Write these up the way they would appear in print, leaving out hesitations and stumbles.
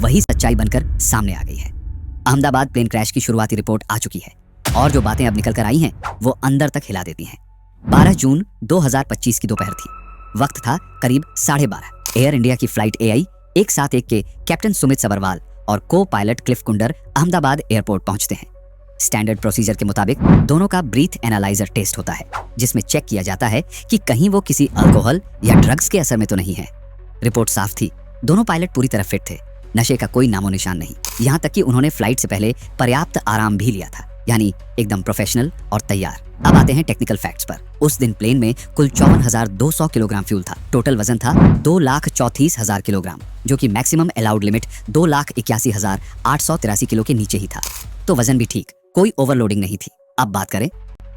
वही सच्चाई बनकर सामने आ गई है। अहमदाबाद प्लेन क्रैश की शुरुआती रिपोर्ट आ चुकी है और जो बातें अब निकल कर आई हैं वो अंदर तक हिला देती हैं। 12 जून 2025 की दोपहर थी। वक्त था करीब 12:30। एयर इंडिया की फ्लाइट AI 171 के कैप्टन सुमित सबरवाल और को पायलट क्लिफ कुंडर अहमदाबाद एयरपोर्ट पहुंचते हैं। स्टैंडर्ड प्रोसीजर के मुताबिक दोनों का ब्रीथ एनालाइजर टेस्ट होता है, जिसमें चेक किया जाता है कि कहीं वो किसी अल्कोहल या ड्रग्स के असर में तो नहीं है। रिपोर्ट साफ थी, दोनों पायलट पूरी तरह फिट थे, नशे का कोई नामो निशान नहीं। यहाँ तक कि उन्होंने फ्लाइट से पहले पर्याप्त आराम भी लिया था, यानी एकदम प्रोफेशनल और तैयार। अब आते हैं टेक्निकल फैक्ट्स पर। उस दिन प्लेन में कुल 54,200 किलोग्राम फ्यूल था। टोटल वजन था 2,34,000 किलोग्राम, जो कि मैक्सिमम अलाउड लिमिट 2,81,883 किलो के नीचे ही था। तो वजन भी ठीक, कोई ओवरलोडिंग नहीं थी। अब बात करें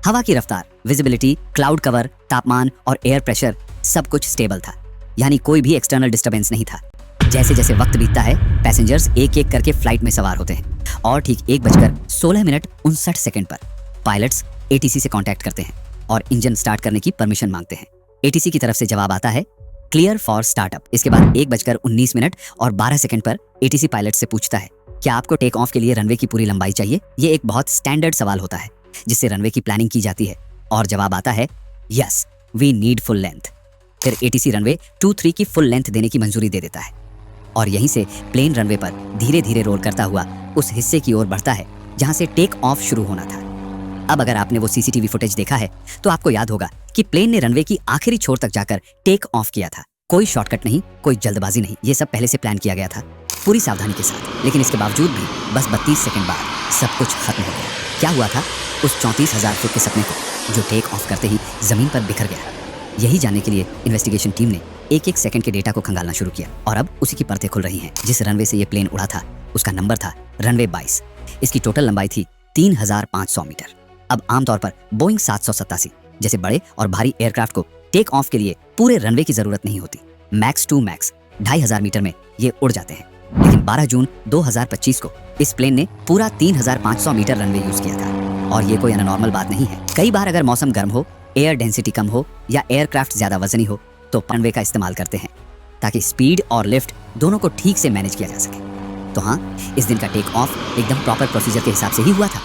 हवा की रफ्तार, विजिबिलिटी, क्लाउड कवर, तापमान और एयर प्रेशर, सब कुछ स्टेबल था, यानी कोई भी एक्सटर्नल डिस्टर्बेंस नहीं था। जैसे जैसे वक्त बीतता है, पैसेंजर्स एक एक करके फ्लाइट में सवार होते हैं और ठीक 1:16:59 पर पायलट्स ATC से कांटेक्ट करते हैं और इंजन स्टार्ट करने की परमिशन मांगते हैं। ATC की तरफ से जवाब आता है क्लियर फॉर स्टार्टअप। इसके बाद 1:19:12 पर ATC पायलट से पूछता है क्या आपको टेक ऑफ के लिए रनवे की पूरी लंबाई चाहिए। ये एक बहुत स्टैंडर्ड सवाल होता है जिससे रनवे की प्लानिंग की जाती है और जवाब आता है yes we need full length. फिर ATC रनवे 23 की फुल लेंथ देने की मंजूरी दे देता है और यहीं से प्लेन रनवे पर धीरे धीरे रोल करता हुआ उस हिस्से की ओर बढ़ता है जहां से टेक ऑफ शुरू होना था। अब अगर आपने वो CCTV फुटेज देखा है तो आपको याद होगा कि प्लेन ने रनवे की आखिरी छोर तक जाकर टेक ऑफ किया था। कोई शॉर्टकट नहीं, कोई जल्दबाजी नहीं, ये सब पहले से प्लान किया गया था पूरी सावधानी के साथ। लेकिन इसके बावजूद भी बस 32 सेकंड बाद सब कुछ खत्म हो गया। क्या हुआ था उस 34,000 फुट के सपने को जो टेक ऑफ करते ही जमीन पर बिखर गया। यही जानने के लिए इन्वेस्टिगेशन टीम ने एक एक सेकंड के डेटा को खंगालना शुरू किया और अब उसी की परतें खुल रही हैं। जिस रनवे से ये प्लेन उड़ा था उसका नंबर था रनवे 22। इसकी टोटल लंबाई थी 3,500 मीटर। अब आमतौर पर बोइंग 787 जैसे बड़े और भारी एयरक्राफ्ट को टेक ऑफ के लिए पूरे रनवे की जरूरत नहीं होती। मैक्स टू मैक्स 2,500 मीटर में ये उड़ जाते हैं। लेकिन 12 जून 2025 को इस प्लेन ने पूरा 3,500 मीटर रनवे यूज किया था और ये कोई अननॉर्मल बात नहीं है। कई बार अगर मौसम गर्म हो, एयर डेंसिटी कम हो या एयरक्राफ्ट ज्यादा वजनी हो तो रनवे का इस्तेमाल करते हैं ताकि स्पीड और लिफ्ट दोनों को ठीक से मैनेज किया जा सके। तो हाँ, इस दिन का टेक ऑफ एकदम प्रॉपर प्रोसीजर के हिसाब से ही हुआ था।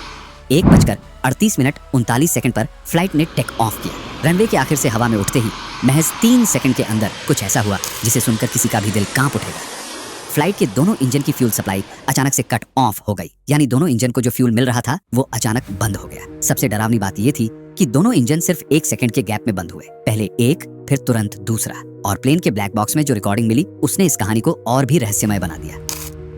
1:38:39 पर फ्लाइट ने टेक ऑफ किया। रनवे के आखिर से हवा में उठते ही महज 3 सेकंड के अंदर कुछ ऐसा हुआ जिसे सुनकर किसी का भी दिल कांप उठेगा। फ्लाइट के दोनों इंजन की फ्यूल सप्लाई अचानक से कट ऑफ हो गई, यानी दोनों इंजन को जो फ्यूल मिल रहा था वो अचानक बंद हो गया। सबसे डरावनी बात ये थी कि दोनों इंजन सिर्फ 1 सेकंड के गैप में बंद हुए, पहले एक फिर तुरंत दूसरा। और प्लेन के ब्लैक बॉक्स में जो रिकॉर्डिंग मिली उसने इस कहानी को और भी रहस्यमय बना दिया।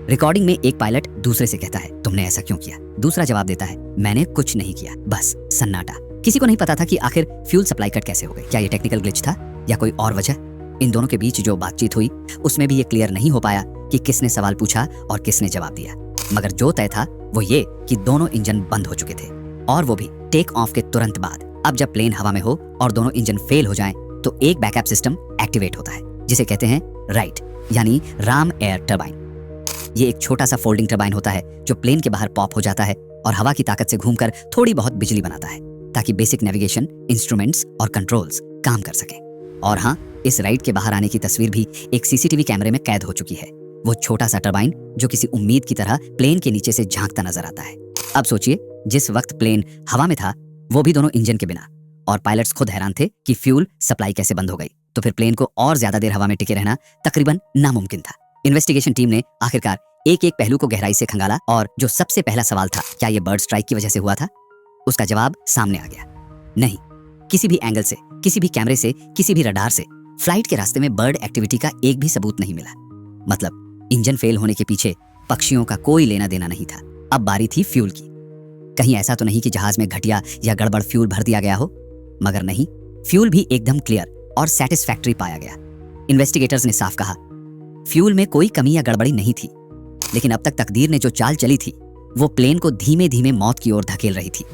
रिकॉर्डिंग में एक पायलट दूसरे से कहता है तुमने ऐसा क्यों किया। दूसरा जवाब देता है मैंने कुछ नहीं किया, बस सन्नाटा। किसी को नहीं पता था कि आखिर फ्यूल सप्लाई कट कैसे हो गई। क्या ये टेक्निकल ग्लिच था या कोई और वजह। इन दोनों के बीच जो बातचीत हुई उसमें भी ये क्लियर नहीं हो पाया कि किसने सवाल पूछा और किसने जवाब दिया। मगर जो तय था वो ये कि दोनों इंजन बंद हो चुके थे और वो भी टेक ऑफ के तुरंत बाद। अब जब प्लेन हवा में हो और दोनों इंजन फेल हो जाएं तो एक बैकअप सिस्टम एक्टिवेट होता है जिसे कहते हैं राइट, यानी राम एयर टरबाइन। ये एक छोटा सा फोल्डिंग टरबाइन होता है जो प्लेन के बाहर पॉप हो जाता है और हवा की ताकत से घूमकर थोड़ी बहुत बिजली बनाता है ताकि बेसिक नेविगेशन, इंस्ट्रूमेंट्स और कंट्रोल्स काम कर सके। और हाँ, इस राइट के बाहर आने की तस्वीर भी एक CCTV कैमरे में कैद हो चुकी है। वो छोटा सा टरबाइन जो किसी उम्मीद की तरह प्लेन के नीचे से झांकता नजर आता है। अब सोचिए, जिस वक्त प्लेन हवा में था वो भी दोनों इंजन के बिना, और पायलट्स खुद हैरान थे कि फ्यूल सप्लाई कैसे बंद हो गई। तो फिर प्लेन को और ज्यादा देर हवा में टिके रहना तकरीबन नामुमकिन था। इन्वेस्टिगेशन टीम ने आखिरकार एक एक पहलू को गहराई से खंगाला और जो सबसे पहला सवाल था क्या ये बर्ड स्ट्राइक की वजह से हुआ था, उसका जवाब सामने आ गया। नहीं, किसी भी एंगल से, किसी भी कैमरे से, किसी भी रडार से फ्लाइट के रास्ते में बर्ड एक्टिविटी का एक भी सबूत नहीं मिला। मतलब इंजन फेल होने के पीछे पक्षियों का कोई लेना देना नहीं था। अब बारी थी फ्यूल की। कहीं ऐसा तो नहीं कि जहाज में घटिया या गड़बड़ फ्यूल भर दिया गया हो। मगर नहीं, फ्यूल भी एकदम क्लियर और सेटिस्फैक्टरी पाया गया। इन्वेस्टिगेटर्स ने साफ कहा फ्यूल में कोई कमी या गड़बड़ी नहीं थी। लेकिन अब तक तकदीर ने जो चाल चली थी वो प्लेन को धीमे धीमे मौत की ओर धकेल रही थी।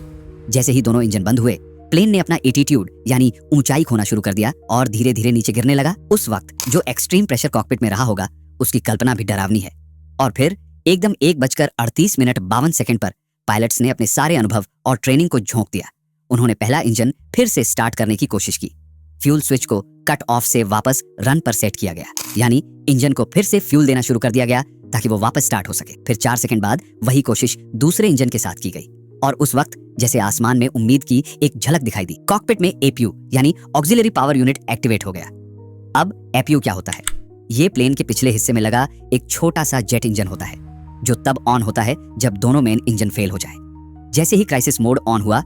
जैसे ही दोनों इंजन बंद हुए प्लेन ने अपना एटीट्यूड यानी ऊंचाई खोना शुरू कर दिया और धीरे धीरे नीचे गिरने लगा। उस वक्त जो एक्सट्रीम प्रेशर कॉकपिट में रहा होगा उसकी कल्पना भी डरावनी है। और फिर एकदम 1:38:52 पर पायलट्स ने अपने सारे अनुभव और ट्रेनिंग को झोंक दिया। उन्होंने पहला इंजन फिर से स्टार्ट करने की कोशिश की। फ्यूल स्विच को कट ऑफ से वापस रन पर सेट किया गया, यानी इंजन को फिर से फ्यूल देना शुरू कर दिया गया ताकि वो वापस स्टार्ट हो सके। फिर 4 सेकंड बाद वही कोशिश दूसरे इंजन के साथ की गई और उस वक्त जैसे आसमान में उम्मीद की एक झलक दिखाई दी। कॉकपिट में एपीयू यानी ऑक्सिलरी पावर यूनिट एक्टिवेट हो गया। अब एपीयू क्या होता है? ये प्लेन के पिछले हिस्से में लगा एक छोटा सा जेट इंजन होता है जो तब ऑन होता है जब दोनों मेन इंजन फेल हो जाए। जैसे ही क्राइसिस मोड ऑन हुआ,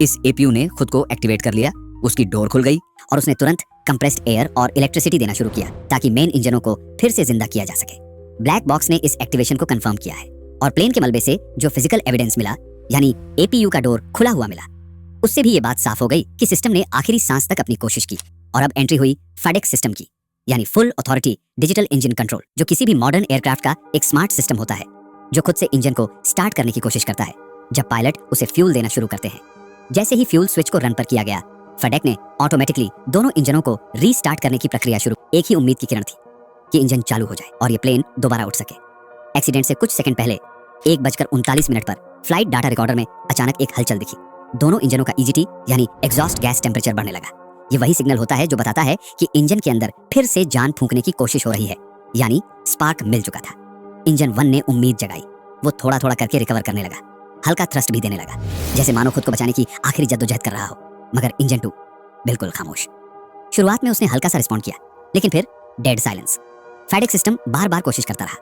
इस एपीयू ने खुद को एक्टिवेट कर लिया, उसकी डोर खुल गई और उसने तुरंत कंप्रेस्ड एयर और इलेक्ट्रिसिटी देना शुरू किया ताकि मेन इंजनों को फिर से जिंदा किया जा सके। ब्लैक बॉक्स ने इस एक्टिवेशन को कंफर्म किया है और प्लेन के मलबे से जो फिजिकल एविडेंस मिला यानी एपीयू का डोर खुला हुआ मिला, उससे भी ये बात साफ हो गई कि सिस्टम ने आखिरी सांस तक अपनी कोशिश की। और अब एंट्री हुई फेडेक्स सिस्टम की, यानी full authority digital engine control, जो किसी भी मॉडर्न एयरक्राफ्ट का एक स्मार्ट सिस्टम होता है जो खुद से इंजन को स्टार्ट करने की कोशिश करता है जब पायलट उसे फ्यूल देना शुरू करते हैं। जैसे ही फ्यूल स्विच को रन पर किया गया, फेडेक ने ऑटोमेटिकली दोनों इंजनों को रीस्टार्ट करने की प्रक्रिया शुरू। एक ही उम्मीद की किरण थी कि इंजन चालू हो जाए और ये प्लेन दोबारा उठ सके। एक्सीडेंट से कुछ सेकंड पहले 1:39 पर फ्लाइट डाटा रिकॉर्डर में अचानक एक हलचल दिखी। दोनों इंजनों का ईजीटी यानी एग्जॉस्ट गैस टेम्परेचर बढ़ने लगा। ये वही सिग्नल होता है जो बताता है कि इंजन के अंदर फिर से जान फूंकने की कोशिश हो रही है, यानी स्पार्क मिल चुका था। इंजन 1 ने उम्मीद जगाई, वो थोड़ा थोड़ा करके रिकवर करने लगा, हल्का थ्रस्ट भी देने लगा, जैसे मानो खुद को बचाने की आखिरी जद्दोजहद कर रहा हो। मगर इंजन 2 बिल्कुल खामोश। शुरुआत में उसने हल्का सा रिस्पॉन्ड किया, लेकिन फिर डेड साइलेंस। फेडेक्स सिस्टम बार बार कोशिश करता रहा,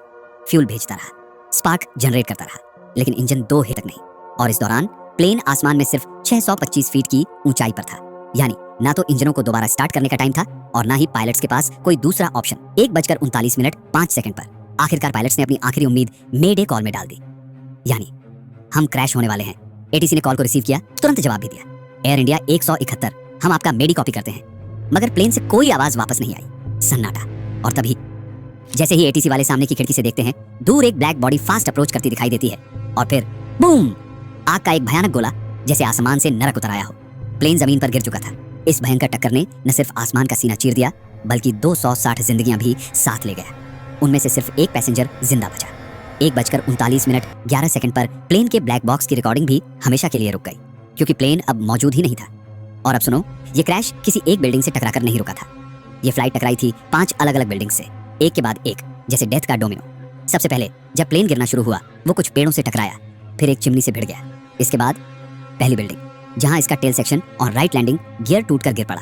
फ्यूल भेजता रहा, स्पार्क जनरेट करता रहा, लेकिन इंजन 2 तक नहीं। और इस दौरान प्लेन आसमान में सिर्फ 625 फीट की ऊंचाई पर था, यानी ना तो इंजनों को दोबारा स्टार्ट करने का टाइम था और ना ही पायलट्स के पास कोई दूसरा ऑप्शन। 1:39 पर आखिरकार पायलट्स ने अपनी आखिरी उम्मीद मेडे कॉल में डाल दी, यानी हम क्रैश होने वाले हैं। एटीसी ने कॉल को रिसीव किया, तुरंत जवाब भी दिया, एयर इंडिया 171, हम आपका मेडी कॉपी करते हैं। मगर प्लेन से कोई आवाज वापस नहीं आई, सन्नाटा। और तभी जैसे ही एटीसी वाले सामने की खिड़की से देखते हैं, दूर एक ब्लैक बॉडी फास्ट अप्रोच करती दिखाई देती है और फिर बूम, आग का एक भयानक गोला जैसे आसमान से नरक उतर आया हो। प्लेन जमीन पर गिर चुका था। इस भयंकर टक्कर ने न सिर्फ आसमान का सीना चीर दिया, बल्कि 260 जिंदगियां भी साथ ले गया। उनमें से सिर्फ एक पैसेंजर जिंदा बचा। 1:39 पर प्लेन के ब्लैक बॉक्स की रिकॉर्डिंग भी हमेशा के लिए रुक गई, क्योंकि प्लेन अब मौजूद ही नहीं था। और अब सुनो, ये क्रैश किसी एक बिल्डिंग से टकराकर नहीं रुका था। ये फ्लाइट टकराई थी 5 अलग अलग बिल्डिंग से, एक के बाद एक, जैसे डेथ का डोमिनो। सबसे पहले जब प्लेन गिरना शुरू हुआ, वो कुछ पेड़ों से टकराया, फिर एक चिमनी से भिड़ गया। इसके बाद पहली बिल्डिंग, जहां इसका टेल सेक्शन और राइट लैंडिंग गियर टूटकर गिर पड़ा,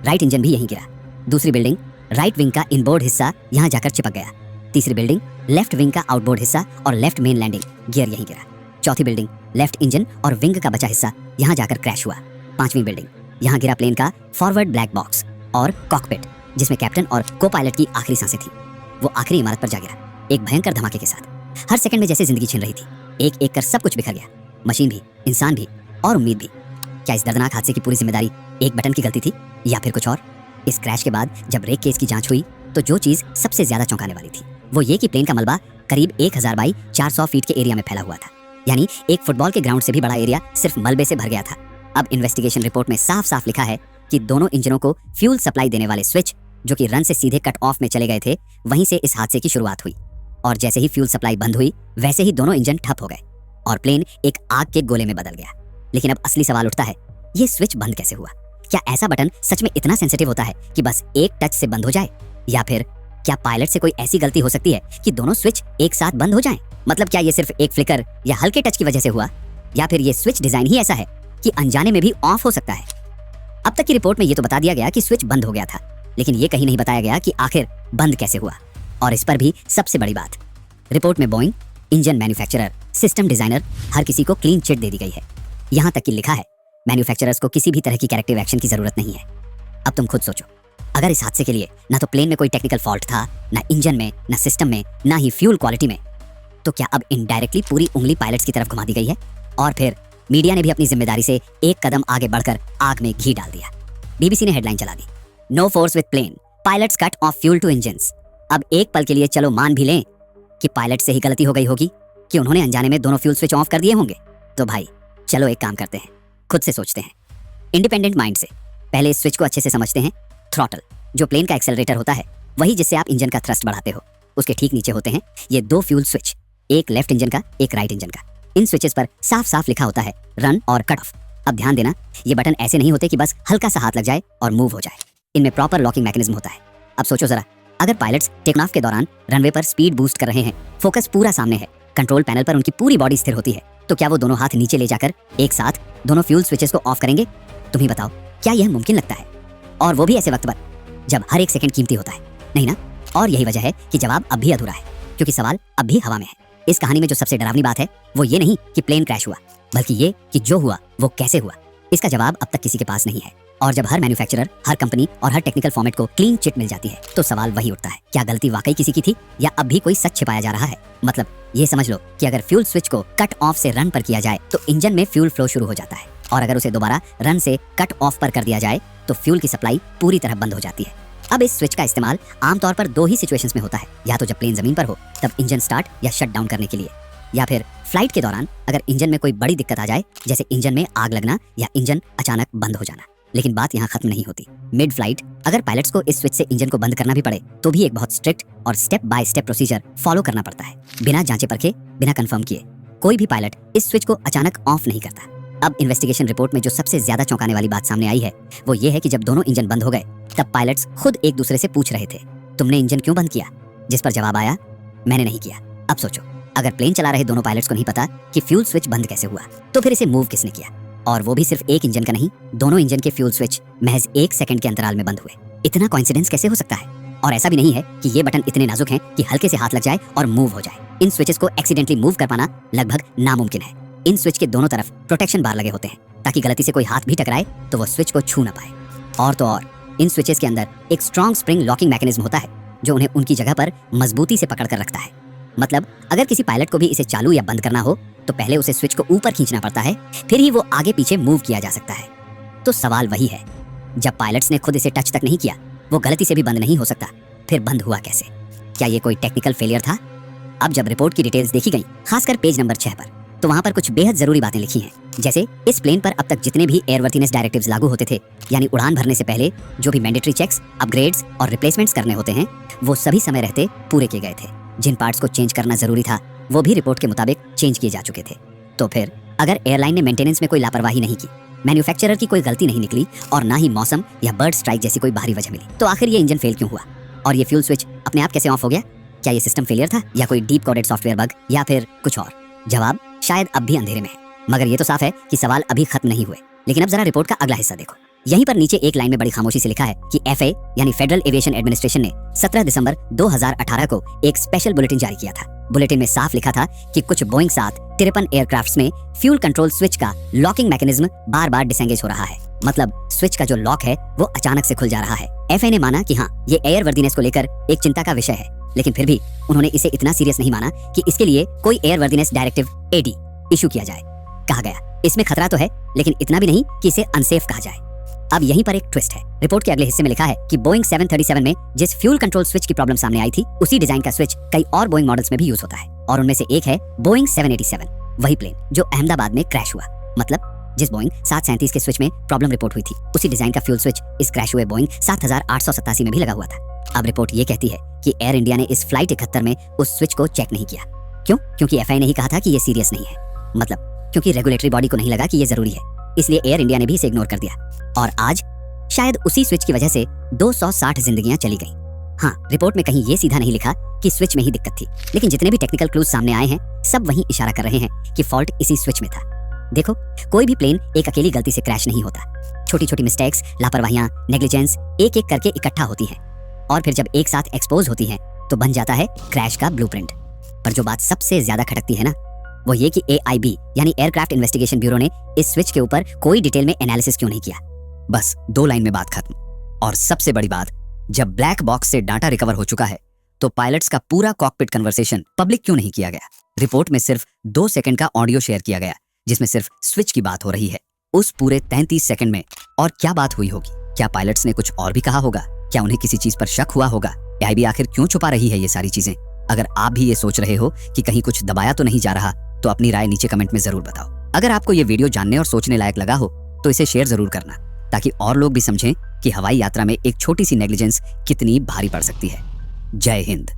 राइट इंजन भी यहीं गिरा। दूसरी बिल्डिंग, राइट विंग का इनबोर्ड हिस्सा यहां जाकर चिपक गया। तीसरी बिल्डिंग, लेफ्ट विंग का आउटबोर्ड हिस्सा और लेफ्ट मेन लैंडिंग गियर यहीं गिरा। चौथी बिल्डिंग, लेफ्ट इंजन और विंग का बचा हिस्सा यहां जाकर क्रैश हुआ। पांचवी बिल्डिंग, यहां गिरा प्लेन का फॉरवर्ड ब्लैक बॉक्स और कॉकपिट, जिसमें कैप्टन और को पायलट की आखिरी सांसें थी। वो आखिरी इमारत पर जा गिरा, एक भयंकर धमाके के साथ। हर सेकंड में जैसे जिंदगी छिन रही थी। एक एक कर सब कुछ बिखर गया, मशीन भी, इंसान भी और उम्मीद भी। क्या इस दर्दनाक हादसे की पूरी जिम्मेदारी एक बटन की गलती थी या फिर कुछ और? इस क्रैश के बाद जब रेक केस की जांच हुई, तो जो चीज सबसे ज्यादा चौंकाने वाली थी वो ये कि प्लेन का मलबा करीब 1000 बाई 400 फीट के एरिया में फैला हुआ था, यानी एक फुटबॉल के ग्राउंड से भी बड़ा एरिया सिर्फ मलबे से भर गया था। अब इन्वेस्टिगेशन रिपोर्ट में साफ साफ लिखा है कि दोनों इंजनों को फ्यूल सप्लाई देने वाले स्विच, जो कि रन से सीधे कट ऑफ में चले गए थे, वहीं से इस हादसे की शुरुआत हुई। और जैसे ही फ्यूल सप्लाई बंद हुई, वैसे ही दोनों इंजन ठप हो गए और प्लेन एक आग के गोले में बदल गया। लेकिन अब असली सवाल उठता है, ये स्विच बंद कैसे हुआ? क्या ऐसा बटन सच में इतना सेंसिटिव होता है कि बस एक टच से बंद हो जाए? या फिर क्या पायलट से कोई ऐसी गलती हो सकती है कि दोनों स्विच एक साथ बंद हो जाएं? मतलब क्या ये सिर्फ एक फ्लिकर या हल्के टच की वजह से हुआ, या फिर ये स्विच डिजाइन ही ऐसा है कि अनजाने में भी ऑफ हो सकता है? अब तक की रिपोर्ट में ये तो बता दिया गया कि स्विच बंद हो गया था, लेकिन ये कहीं नहीं बताया गया कि आखिर बंद कैसे हुआ। और इस पर भी सबसे बड़ी बात, रिपोर्ट में Boeing, engine manufacturer, system designer, हर किसी को क्लीन चिट दे दी गई है। यहां तक कि लिखा है मैन्युफैक्चरर्स को किसी भी तरह की करेक्टिव एक्शन की जरूरत नहीं है। अब तुम खुद सोचो, अगर इस हादसे के लिए ना तो प्लेन में कोई टेक्निकल फॉल्ट था, ना इंजन में, ना सिस्टम में, ना ही फ्यूल क्वालिटी में, तो क्या अब इनडायरेक्टली पूरी उंगली पायलट्स की तरफ घुमा दी गई है? और फिर मीडिया ने भी अपनी जिम्मेदारी से एक कदम आगे बढ़कर आग में घी डाल दिया। बीबीसी ने हेडलाइन चला दी, no force with plane, pilots cut off fuel to engines. अब एक पल के लिए चलो मान भी लें कि पायलट से ही गलती हो गई होगी, कि उन्होंने अनजाने में दोनों फ्यूल स्विच ऑफ कर दिए होंगे। तो भाई चलो एक काम करते हैं, खुद से सोचते हैं, इंडिपेंडेंट माइंड से। पहले इस स्विच को अच्छे से समझते हैं। थ्रॉटल, जो प्लेन का एक्सेलरेटर होता है, वही जिससे आप इंजन का थ्रस्ट बढ़ाते हो, उसके ठीक नीचे होते हैं ये दो फ्यूल स्विच, एक लेफ्ट इंजन का, एक राइट इंजन का। इन स्विचेस पर साफ साफ लिखा होता है रन और कट ऑफ। अब ध्यान देना, ये बटन ऐसे नहीं होते कि बस हल्का सा हाथ लग जाए और मूव हो जाए। इनमें प्रॉपर लॉकिंग मैकेनिज्म होता है। अब सोचो जरा, अगर पायलट्स टेक ऑफ के दौरान रनवे पर स्पीड बूस्ट कर रहे हैं, फोकस पूरा सामने है, कंट्रोल पैनल पर उनकी पूरी बॉडी स्थिर होती है, तो क्या वो दोनों हाथ नीचे ले जाकर एक साथ दोनों फ्यूल स्विचेस को ऑफ करेंगे? तुम ही बताओ, क्या यह मुमकिन लगता है? और वो भी ऐसे वक्त पर जब हर एक सेकंड कीमती होता है, नहीं ना? और यही वजह है कि जवाब अब भी अधूरा है, क्योंकि सवाल अब भी हवा में है। इस कहानी में जो सबसे डरावनी बात है वो ये नहीं कि प्लेन क्रैश हुआ, बल्कि ये कि जो हुआ वो कैसे हुआ। इसका जवाब अब तक किसी के पास नहीं है। और जब हर मैन्युफैक्चरर, हर कंपनी और हर टेक्निकल फॉर्मेट को क्लीन चिट मिल जाती है, तो सवाल वही उठता है, क्या गलती वाकई किसी की थी या अब भी कोई सच छिपाया जा रहा है? मतलब ये समझ लो कि अगर फ्यूल स्विच को कट ऑफ से रन पर किया जाए तो इंजन में फ्यूल फ्लो शुरू हो जाता है, और अगर उसे दोबारा रन से कट ऑफ पर कर दिया जाए तो फ्यूल की सप्लाई पूरी तरह बंद हो जाती है। अब इस स्विच का इस्तेमाल आमतौर पर दो ही सिचुएशंस में होता है, या तो जब प्लेन जमीन पर हो तब इंजन स्टार्ट या शट डाउन करने के लिए, या फिर फ्लाइट के दौरान अगर इंजन में कोई बड़ी दिक्कत आ जाए, जैसे इंजन में आग लगना या इंजन अचानक बंद हो जाना। लेकिन बात यहाँ खत्म नहीं होती। मिड फ्लाइट अगर पायलट्स को इस स्विच से इंजन को बंद करना भी पड़े तो भी एक बहुत स्ट्रिक्ट और step by step procedure follow करना पड़ता है, बिना जांचे परखे, बिना कंफर्म किए। कोई भी पायलट इस स्विच को अचानक ऑफ नहीं करता। अब इन्वेस्टिगेशन रिपोर्ट में जो सबसे ज्यादा चौंकाने वाली बात सामने आई है वो ये है कि जब दोनों इंजन बंद हो गए तब पायलट्स खुद एक दूसरे से पूछ रहे थे, तुमने इंजन क्यों बंद किया? जिस पर जवाब आया, मैंने नहीं किया। अब सोचो, अगर प्लेन चला रहे दोनों पायलट्स को नहीं पता कि फ्यूल स्विच बंद कैसे हुआ, तो फिर इसे मूव किसने किया? और वो भी सिर्फ एक इंजन का नहीं, दोनों इंजन के फ्यूल स्विच महज 1 सेकंड के अंतराल में बंद हुए। इतना कोइंसिडेंस कैसे हो सकता है? और ऐसा भी नहीं है कि ये बटन इतने नाजुक हैं कि हल्के से हाथ लग जाए और मूव हो जाए। इन स्विचेस को एक्सीडेंटली मूव कर पाना लगभग नामुमकिन है। इन स्विच के दोनों तरफ प्रोटेक्शन बार लगे होते हैं, ताकि गलती से कोई हाथ भी टकराए तो वो स्विच को छू ना पाए। और तो और इन स्विचेस के अंदर एक स्ट्रॉन्ग स्प्रिंग लॉकिंग मैकेनिज्म होता है जो उन्हें उनकी जगह पर मजबूती से पकड़ कर रखता है। मतलब अगर किसी पायलट को भी इसे चालू या बंद करना हो तो पहले उसे स्विच को ऊपर खींचना पड़ता है, फिर ही वो आगे पीछे मूव किया जा सकता है। तो सवाल वही है, जब पायलट्स ने खुद इसे टच तक नहीं किया, वो गलती से भी बंद नहीं हो सकता, फिर बंद हुआ कैसे? क्या ये कोई टेक्निकल फेलियर था? अब जब रिपोर्ट की डिटेल्स देखी गई, खासकर पेज नंबर 6 पर, तो वहां पर कुछ बेहद जरूरी बातें लिखी हैं। जैसे इस प्लेन पर अब तक जितने भी एयरवर्थिनेस डायरेक्टिव्स लागू होते थे, यानी उड़ान भरने से पहले जो भी मैंडेटरी चेक्स, अपग्रेड्स और रिप्लेसमेंट्स करने होते हैं, वो सभी समय रहते पूरे किए गए थे। जिन पार्ट्स को चेंज करना जरूरी था वो भी रिपोर्ट के मुताबिक चेंज किए जा चुके थे। तो फिर अगर एयरलाइन ने मेंटेनेंस में कोई लापरवाही नहीं की, मैन्युफैक्चरर की कोई गलती नहीं निकली और ना ही मौसम या बर्ड स्ट्राइक जैसी कोई बाहरी वजह मिली, तो आखिर ये इंजन फेल क्यों हुआ? और ये फ्यूल स्विच अपने आप कैसे ऑफ हो गया? क्या ये सिस्टम फेलियर था या कोई डीप कोडेड सॉफ्टवेयर बग या फिर कुछ और? जवाब शायद अब भी अंधेरे में है, मगर ये तो साफ है कि सवाल अभी खत्म नहीं हुए। लेकिन अब जरा रिपोर्ट का अगला हिस्सा देखो। यहीं पर नीचे एक लाइन में बड़ी खामोशी से लिखा है कि FAA यानी फेडरल एविएशन एडमिनिस्ट्रेशन ने 17 दिसंबर 2018 को एक स्पेशल बुलेटिन जारी किया था। बुलेटिन में साफ लिखा था कि कुछ बोइंग 753 एयरक्राफ्ट्स में फ्यूल कंट्रोल स्विच का लॉकिंग मैकेनिज्म बार बार डिसेंगेज हो रहा है। मतलब स्विच का जो लॉक है वो अचानक से खुल जा रहा है। FAA ने माना कि हाँ, ये एयरवर्दीनेस को लेकर एक चिंता का विषय है, लेकिन फिर भी उन्होंने इसे इतना सीरियस नहीं माना कि इसके लिए कोई एयरवर्दीनेस डायरेक्टिव AD इशू किया जाए। कहा गया इसमें खतरा तो है, लेकिन इतना भी नहीं कि इसे अनसेफ कहा जाए। अब यहीं पर एक ट्विस्ट है। रिपोर्ट के अगले हिस्से में लिखा है कि बोइंग 737 में जिस फ्यूल कंट्रोल स्विच की प्रॉब्लम सामने आई थी, उसी डिजाइन का स्विच कई और बोइंग मॉडल्स में भी यूज होता है, और उनमें से एक है बोइंग 787, वही प्लेन जो अहमदाबाद में क्रैश हुआ। मतलब जिस बोइंग 737 के स्विच में प्रॉब्लम रिपोर्ट हुई थी, उसी डिजाइन का फ्यूल स्विच इस क्रैश हुए बोइंग 7887 में भी लगा हुआ था। अब रिपोर्ट ये कहती है कि एयर इंडिया ने इस फ्लाइट 71 में उस स्विच को चेक नहीं किया। क्यों? क्योंकि FAA ने ही कहा था कि ये सीरियस नहीं है। मतलब क्योंकि रेगुलेटरी बॉडी को नहीं लगा कि ये जरूरी है, इसलिए एयर इंडिया ने भी इसे इग्नोर कर दिया। और आज शायद उसी स्विच की वजह से 260 जिंदगियां चली गई। हाँ, रिपोर्ट में कहीं ये सीधा नहीं लिखा कि स्विच में ही दिक्कत थी, लेकिन जितने भी टेक्निकल क्लूज सामने आए हैं सब वहीं इशारा कर रहे हैं कि फॉल्ट इसी स्विच में था। देखो, कोई भी प्लेन एक अकेली गलती से क्रैश नहीं होता। छोटी छोटी मिस्टेक्स, लापरवाहियां, नेग्लिजेंस एक एक करके इकट्ठा होती हैं, और फिर जब एक साथ एक्सपोज होती हैं तो बन जाता है क्रैश का ब्लूप्रिंट। पर जो बात सबसे ज्यादा खटकती है ना, वो ये कि AIB यानी एयरक्राफ्ट इन्वेस्टिगेशन ब्यूरो ने इस स्विच के ऊपर कोई डिटेल में एनालिसिस क्यों नहीं किया। बस 2 लाइन में बात खत्म। और सबसे बड़ी बात, जब ब्लैक बॉक्स से डाटा रिकवर हो चुका है तो पायलट्स का पूरा कॉकपिट कन्वर्सेशन पब्लिक क्यों नहीं किया गया? रिपोर्ट में सिर्फ 2 सेकंड का ऑडियो शेयर किया गया, जिसमें सिर्फ स्विच की बात हो रही है। उस पूरे 33 सेकंड में और क्या बात हुई होगी? क्या पायलट्स ने कुछ और भी कहा होगा? क्या उन्हें किसी चीज पर शक हुआ होगा? AIB आखिर क्यों छुपा रही है ये सारी चीजें? अगर आप भी ये सोच रहे हो कि कहीं कुछ दबाया तो नहीं जा रहा, तो अपनी राय नीचे कमेंट में जरूर बताओ। अगर आपको ये वीडियो जानने और सोचने लायक लगा हो तो इसे शेयर जरूर करना, ताकि और लोग भी समझें कि हवाई यात्रा में एक छोटी सी नेग्लिजेंस कितनी भारी पड़ सकती है। जय हिंद।